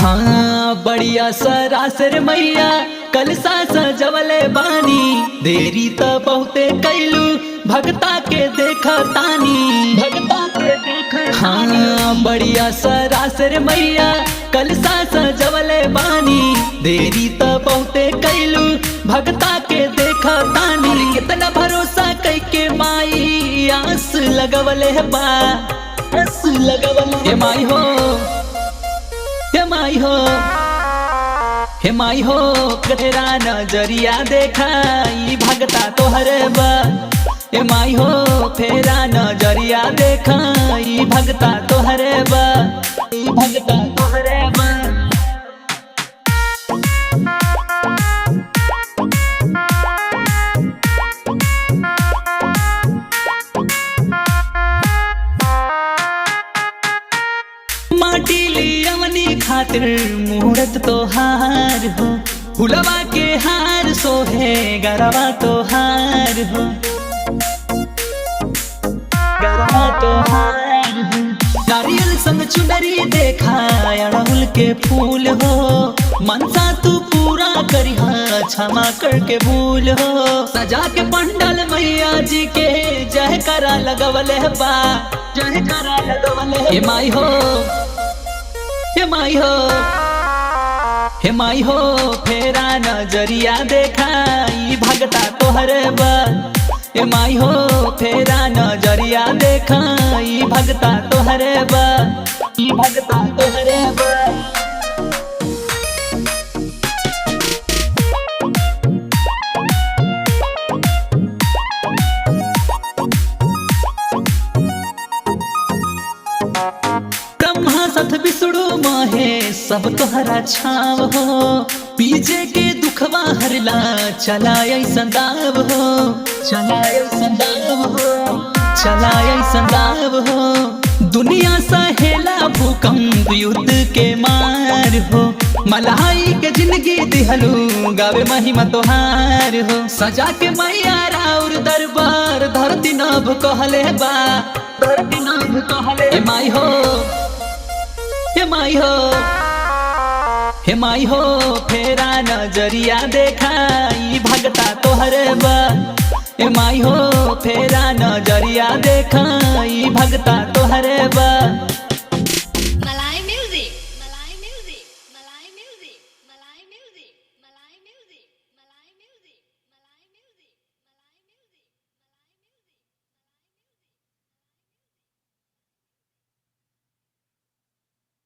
हाँ बढ़िया सरासर मैया कलसा सजवले बानी, देरी त बहुते कैलू भगता के देखा तानी, भगता के देखा। हाँ बढ़िया सरासर मैया कलसा सजवले बानी, देरी त बहुते कैलू भगता के देखा तानी। कितना भरोसा कैके माई आस लगवले बा, आस लगवले। हे माई हो, हे माई हो, हे माई हो, तेरा नजरिया देखा ई भगता तोहरे बा। हे माई हो फेरा नजरिया देखा ई भगता तोहरे बा, ई भगता तोहरे बा। माटी लियवनी खातिर मुहूर्त तोहार हो, फुलवा के हार सोहे गरवा तोहार हो, गरवा तोहार हो। नारियल संग चुनरी देखा अड़हुल के फूल हो, मनसा तू पूरा करिहा क्षमा करके भूल हो। सजा के पंडाल मैया जी के जय करा लगवले बा, जय करा लगवले। हे माई हो, हे माई हो, हे माई हो फेरा नजरिया देखा ई भगता तोहरे बा। हे माई हो फेरा नजरिया देखा ई भगता तोहरे बा, ई भगता तोहरे बा। ब्रह्मा सत विष्णु महेश सब तोहरा छाव हो, पीछे के दुखवा हरला चलाय संदाव हो, चलाय संदाव हो, चलाय संदाव हो। दुनिया सहेला भूकंप युद्ध के मार हो, मलाई के जिंदगी दिहलू गावे महिमा तोहार हो। सजा के मैया राउर दरबार धरती नभ कहले बा, धरती नभ कहले। हे माई हो, हे माई हो, हे माई हो फेरा नजरिया देखा ई भगता तोहरे बा। हे माई हो फेरा नजरिया देखा ई भगता तोहरे बा।